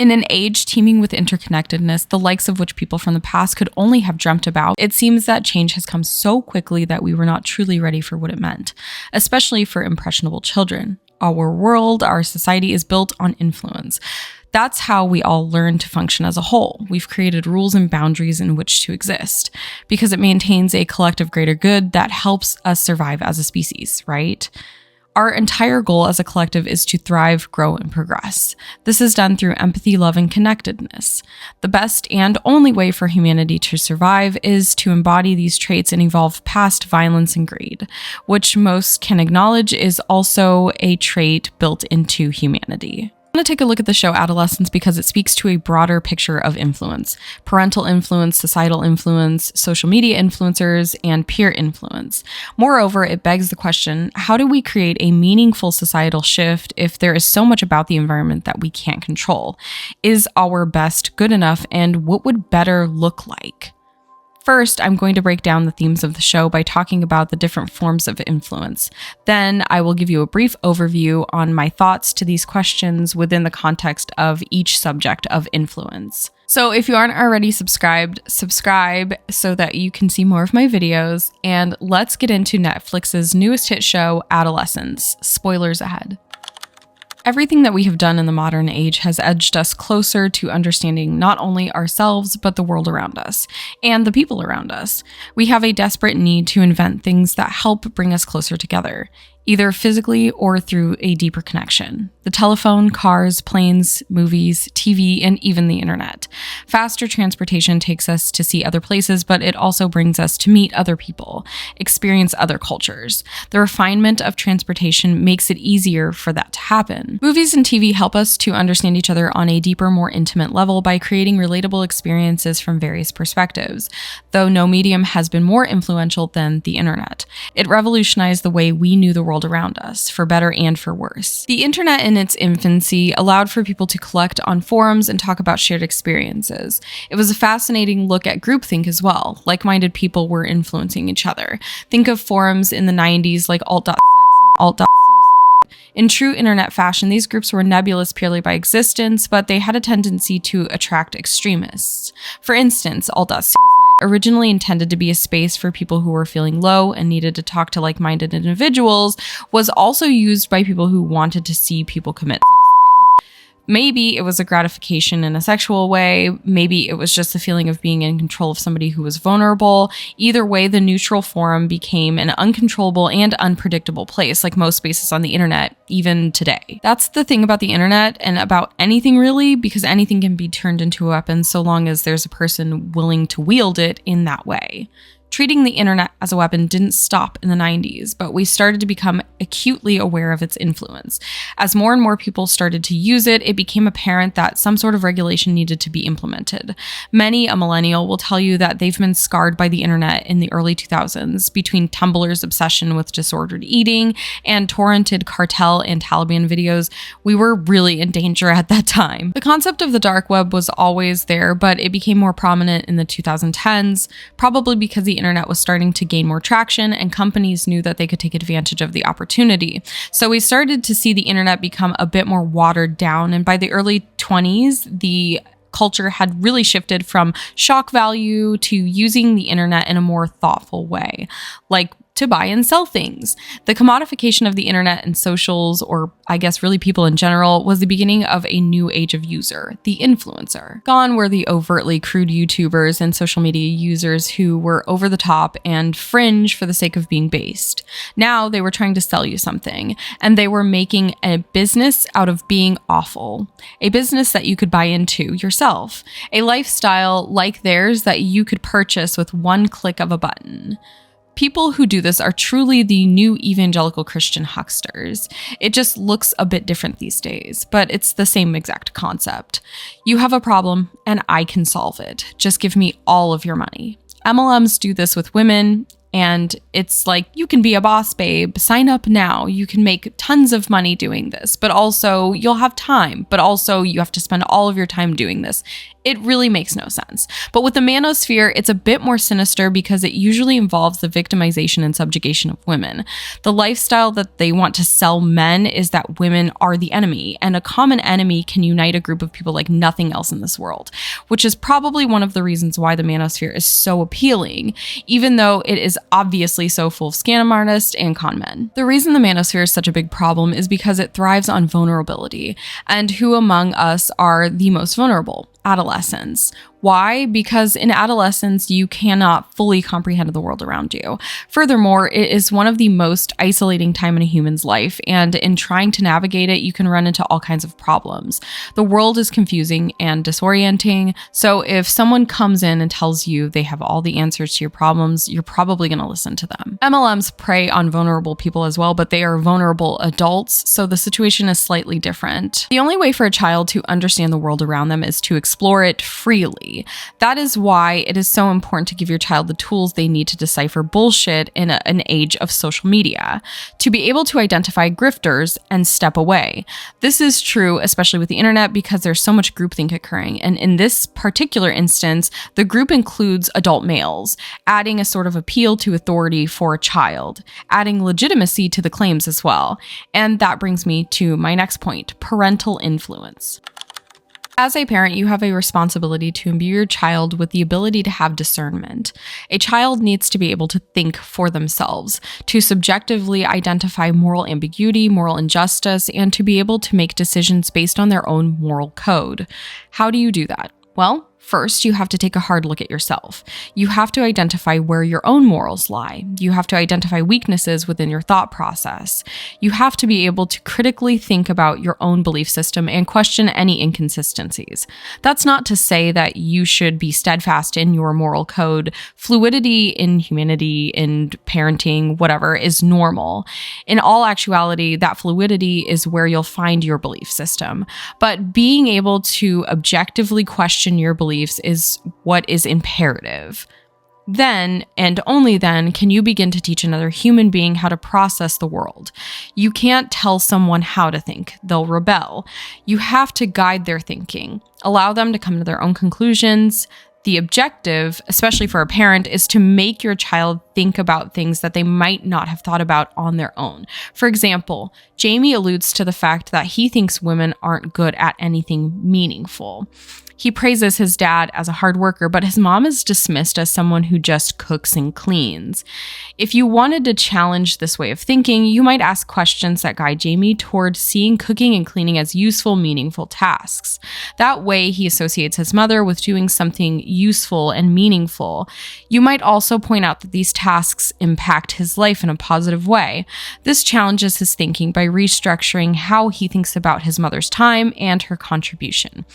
In an age teeming with interconnectedness, the likes of which people from the past could only have dreamt about, it seems that change has come so quickly that we were not truly ready for what it meant, especially for impressionable children. Our world, our society is built on influence. That's how we all learn to function as a whole. We've created rules and boundaries in which to exist, because it maintains a collective greater good that helps us survive as a species, right? Our entire goal as a collective is to thrive, grow, and progress. This is done through empathy, love, and connectedness. The best and only way for humanity to survive is to embody these traits and evolve past violence and greed, which most can acknowledge is also a trait built into humanity. I want to take a look at the show Adolescence because it speaks to a broader picture of influence: parental influence, societal influence, social media influencers, and peer influence. Moreover, it begs the question, how do we create a meaningful societal shift if there is so much about the environment that we can't control? Is our best good enough, and what would better look like? First, I'm going to break down the themes of the show by talking about the different forms of influence. Then I will give you a brief overview on my thoughts to these questions within the context of each subject of influence. So if you aren't already subscribed, subscribe so that you can see more of my videos, and let's get into Netflix's newest hit show, Adolescence. Spoilers ahead. Everything that we have done in the modern age has edged us closer to understanding not only ourselves, but the world around us and the people around us. We have a desperate need to invent things that help bring us closer together, either physically or through a deeper connection. The telephone, cars, planes, movies, TV, and even the internet. Faster transportation takes us to see other places, but it also brings us to meet other people, experience other cultures. The refinement of transportation makes it easier for that to happen. Movies and TV help us to understand each other on a deeper, more intimate level by creating relatable experiences from various perspectives, though no medium has been more influential than the internet. It revolutionized the way we knew the world around us, for better and for worse. The internet in its infancy allowed for people to collect on forums and talk about shared experiences. It was a fascinating look at groupthink as well. Like-minded people were influencing each other. Think of forums in the 90s like alt.sex and alt.suicide. In true internet fashion, these groups were nebulous purely by existence, but they had a tendency to attract extremists. For instance, alt.suicide originally intended to be a space for people who were feeling low and needed to talk to like-minded individuals, was also used by people who wanted to see people commit suicide. Maybe it was a gratification in a sexual way. Maybe it was just the feeling of being in control of somebody who was vulnerable. Either way, the neutral forum became an uncontrollable and unpredictable place, like most spaces on the internet, even today. That's the thing about the internet and about anything really, because anything can be turned into a weapon so long as there's a person willing to wield it in that way. Treating the internet as a weapon didn't stop in the 90s, but we started to become acutely aware of its influence. As more and more people started to use it, it became apparent that some sort of regulation needed to be implemented. Many a millennial will tell you that they've been scarred by the internet in the early 2000s, between Tumblr's obsession with disordered eating and torrented cartel and Taliban videos. We were really in danger at that time. The concept of the dark web was always there, but it became more prominent in the 2010s, probably because the internet was starting to gain more traction and companies knew that they could take advantage of the opportunity. So we started to see the internet become a bit more watered down, and by the early 20s, the culture had really shifted from shock value to using the internet in a more thoughtful way, like to buy and sell things. The commodification of the internet and socials, or I guess really people in general, was the beginning of a new age of user, the influencer. Gone were the overtly crude YouTubers and social media users who were over the top and fringe for the sake of being based. Now they were trying to sell you something, and they were making a business out of being awful. A business that you could buy into yourself. A lifestyle like theirs that you could purchase with one click of a button. People who do this are truly the new evangelical Christian hucksters. It just looks a bit different these days, but it's the same exact concept. You have a problem and I can solve it. Just give me all of your money. MLMs do this with women, And it's like, you can be a boss babe, sign up now. You can make tons of money doing this, but also you'll have time, but also you have to spend all of your time doing this. It really makes no sense. But with the Manosphere, it's a bit more sinister because it usually involves the victimization and subjugation of women. The lifestyle that they want to sell men is that women are the enemy, and a common enemy can unite a group of people like nothing else in this world, which is probably one of the reasons why the Manosphere is so appealing, even though it is obviously so full of scam artists and con men. The reason the Manosphere is such a big problem is because it thrives on vulnerability, and who among us are the most vulnerable? Adolescents. Why? Because in adolescence, you cannot fully comprehend the world around you. Furthermore, it is one of the most isolating time in a human's life, and in trying to navigate it, you can run into all kinds of problems. The world is confusing and disorienting, so if someone comes in and tells you they have all the answers to your problems, you're probably going to listen to them. MLMs prey on vulnerable people as well, but they are vulnerable adults, so the situation is slightly different. The only way for a child to understand the world around them is to explore it freely. That is why it is so important to give your child the tools they need to decipher bullshit in an age of social media, to be able to identify grifters and step away. This is true, especially with the internet, because there's so much groupthink occurring. And in this particular instance, the group includes adult males, adding a sort of appeal to authority for a child, adding legitimacy to the claims as well. And that brings me to my next point, parental influence. As a parent, you have a responsibility to imbue your child with the ability to have discernment. A child needs to be able to think for themselves, to subjectively identify moral ambiguity, moral injustice, and to be able to make decisions based on their own moral code. How do you do that? Well, first, you have to take a hard look at yourself. You have to identify where your own morals lie. You have to identify weaknesses within your thought process. You have to be able to critically think about your own belief system and question any inconsistencies. That's not to say that you should be steadfast in your moral code. Fluidity in humanity, in parenting, whatever, is normal. In all actuality, that fluidity is where you'll find your belief system. But being able to objectively question your beliefs is what is imperative. Then, and only then, can you begin to teach another human being how to process the world. You can't tell someone how to think. They'll rebel. You have to guide their thinking, allow them to come to their own conclusions. The objective, especially for a parent, is to make your child think about things that they might not have thought about on their own. For example, Jaimie alludes to the fact that he thinks women aren't good at anything meaningful. He praises his dad as a hard worker, but his mom is dismissed as someone who just cooks and cleans. If you wanted to challenge this way of thinking, you might ask questions that guide Jaimie toward seeing cooking and cleaning as useful, meaningful tasks. That way, he associates his mother with doing something useful and meaningful. You might also point out that these tasks impact his life in a positive way. This challenges his thinking by restructuring how he thinks about his mother's time and her contribution.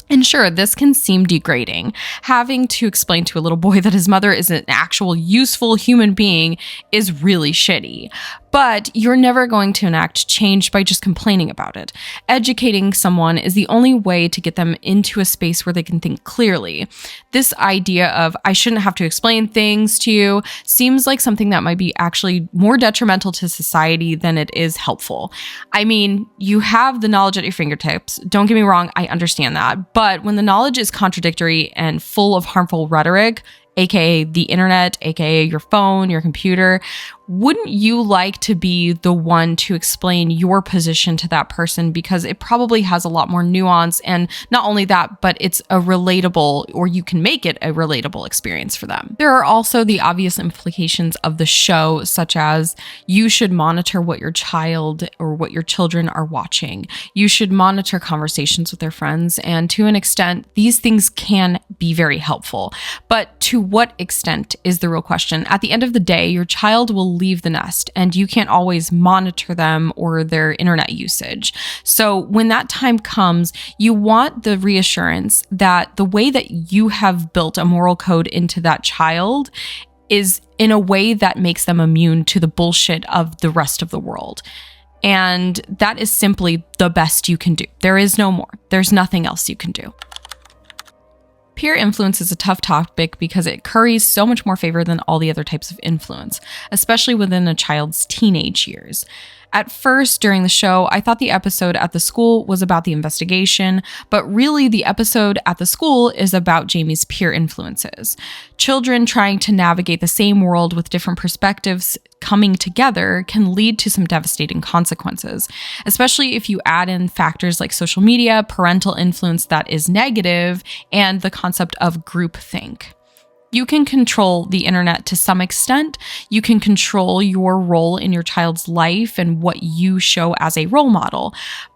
And sure, this can seem degrading. Having to explain to a little boy that his mother is an actual useful human being is really shitty. But you're never going to enact change by just complaining about it. Educating someone is the only way to get them into a space where they can think clearly. This idea of, I shouldn't have to explain things to you, seems like something that might be actually more detrimental to society than it is helpful. I mean, you have the knowledge at your fingertips. Don't get me wrong, I understand that. But when the knowledge is contradictory and full of harmful rhetoric, aka the internet, aka your phone, your computer, wouldn't you like to be the one to explain your position to that person? Because it probably has a lot more nuance, and not only that, but it's a relatable, or you can make it a relatable experience for them. There are also the obvious implications of the show, such as you should monitor what your child or what your children are watching. You should monitor conversations with their friends, and to an extent, these things can be very helpful. But to what extent is the real question? At the end of the day, your child will leave the nest, and you can't always monitor them or their internet usage. So when that time comes, you want the reassurance that the way that you have built a moral code into that child is in a way that makes them immune to the bullshit of the rest of the world. And that is simply the best you can do. There is no more. There's nothing else you can do. peer influence is a tough topic because it curries so much more favor than all the other types of influence, especially within a child's teenage years. At first, during the show, I thought the episode at the school was about the investigation, but really the episode at the school is about Jaimie's peer influences. Children trying to navigate the same world with different perspectives coming together can lead to some devastating consequences, especially if you add in factors like social media, parental influence that is negative, and the concept of groupthink. You can control the internet to some extent. You can control your role in your child's life and what you show as a role model.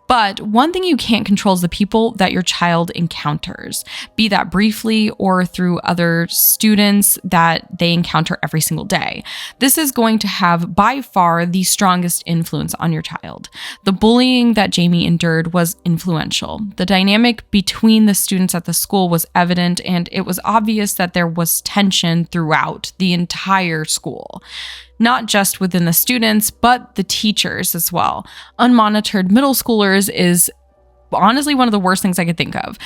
But one thing you can't control is the people that your child encounters, be that briefly or through other students that they encounter every single day. This is going to have by far the strongest influence on your child. The bullying that Jaimie endured was influential. The dynamic between the students at the school was evident, and it was obvious that there was tension throughout the entire school. Not just within the students, but the teachers as well. Unmonitored middle schoolers is honestly one of the worst things I could think of.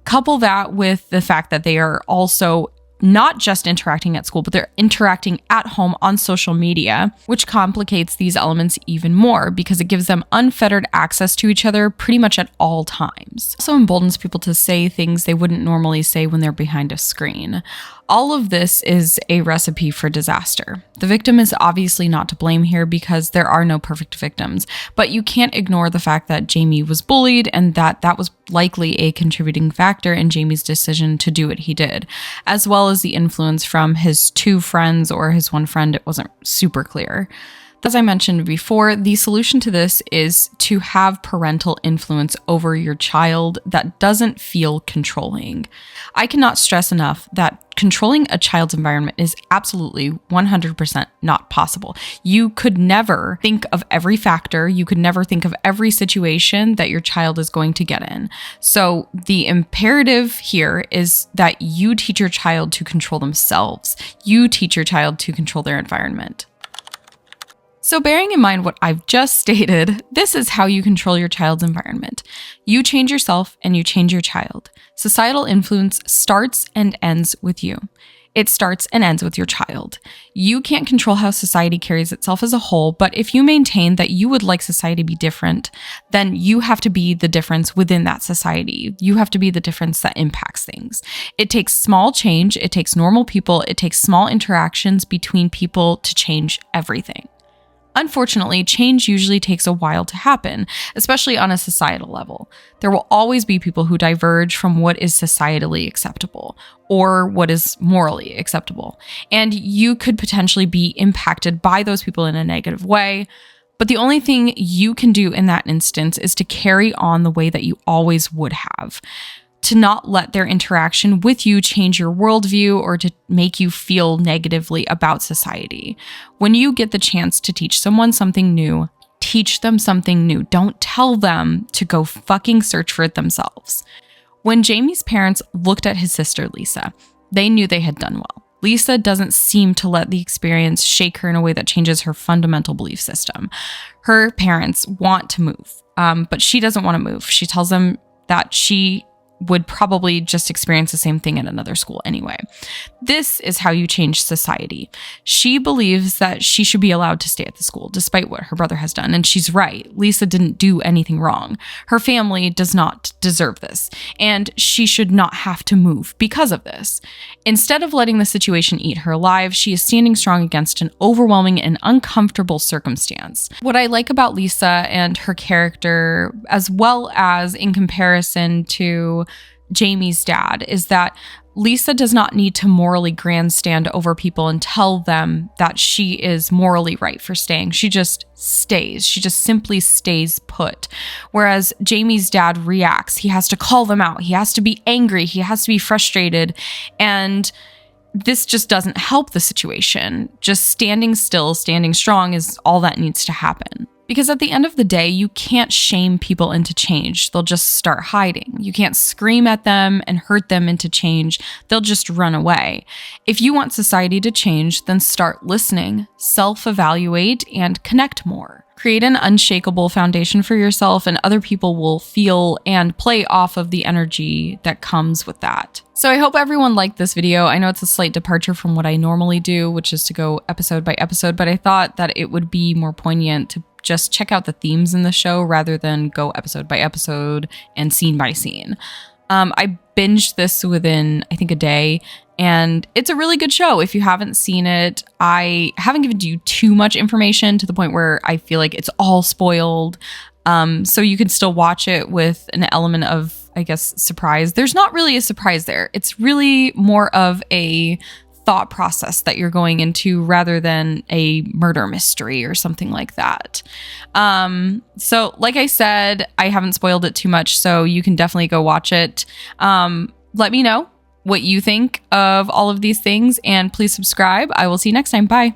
Couple that with the fact that they are also not just interacting at school, but they're interacting at home on social media, which complicates these elements even more because it gives them unfettered access to each other pretty much at all times. It also emboldens people to say things they wouldn't normally say when they're behind a screen. All of this is a recipe for disaster. The victim is obviously not to blame here because there are no perfect victims, but you can't ignore the fact that Jaimie was bullied and that was likely a contributing factor in Jaimie's decision to do what he did, as well as the influence from his two friends or his one friend. It wasn't super clear. As I mentioned before, the solution to this is to have parental influence over your child that doesn't feel controlling. I cannot stress enough that controlling a child's environment is absolutely 100% not possible. You could never think of every factor. You could never think of every situation that your child is going to get in. So the imperative here is that you teach your child to control themselves. You teach your child to control their environment. So bearing in mind what I've just stated, this is how you control your child's environment. You change yourself and you change your child. Societal influence starts and ends with you. It starts and ends with your child. You can't control how society carries itself as a whole, but if you maintain that you would like society to be different, then you have to be the difference within that society. You have to be the difference that impacts things. It takes small change, it takes normal people, it takes small interactions between people to change everything. Unfortunately, change usually takes a while to happen, especially on a societal level. There will always be people who diverge from what is societally acceptable or what is morally acceptable, and you could potentially be impacted by those people in a negative way. But the only thing you can do in that instance is to carry on the way that you always would have. To not let their interaction with you change your worldview or to make you feel negatively about society. When you get the chance to teach someone something new, teach them something new. Don't tell them to go fucking search for it themselves. When Jaimie's parents looked at his sister, Lisa, they knew they had done well. Lisa doesn't seem to let the experience shake her in a way that changes her fundamental belief system. Her parents want to move, but she doesn't want to move. She tells them that she would probably just experience the same thing at another school anyway. This is how you change society. She believes that she should be allowed to stay at the school despite what her brother has done, and she's right. Lisa didn't do anything wrong. Her family does not deserve this, and she should not have to move because of this. Instead of letting the situation eat her alive, she is standing strong against an overwhelming and uncomfortable circumstance. What I like about Lisa and her character, as well as in comparison to Jaimie's dad, is that Lisa does not need to morally grandstand over people and tell them that she is morally right for staying. She just stays. She just simply stays put. Whereas Jaimie's dad reacts. He has to call them out. He has to be angry. He has to be frustrated. And this just doesn't help the situation. Just standing still, standing strong is all that needs to happen. Because at the end of the day, you can't shame people into change. They'll just start hiding. You can't scream at them and hurt them into change. They'll just run away. If you want society to change, then start listening, self-evaluate, and connect more. Create an unshakable foundation for yourself, and other people will feel and play off of the energy that comes with that. So I hope everyone liked this video. I know it's a slight departure from what I normally do, which is to go episode by episode, but I thought that it would be more poignant to just check out the themes in the show rather than go episode by episode and scene by scene. I binged this within, I think, a day, and it's a really good show. If you haven't seen it, I haven't given you too much information to the point where I feel like it's all spoiled. So you can still watch it with an element of, I guess, surprise. There's not really a surprise there. It's really more of a thought process that you're going into rather than a murder mystery or something like that. So like I said, I haven't spoiled it too much, so you can definitely go watch it. Let me know what you think of all of these things, and please subscribe. I will see you next time. Bye.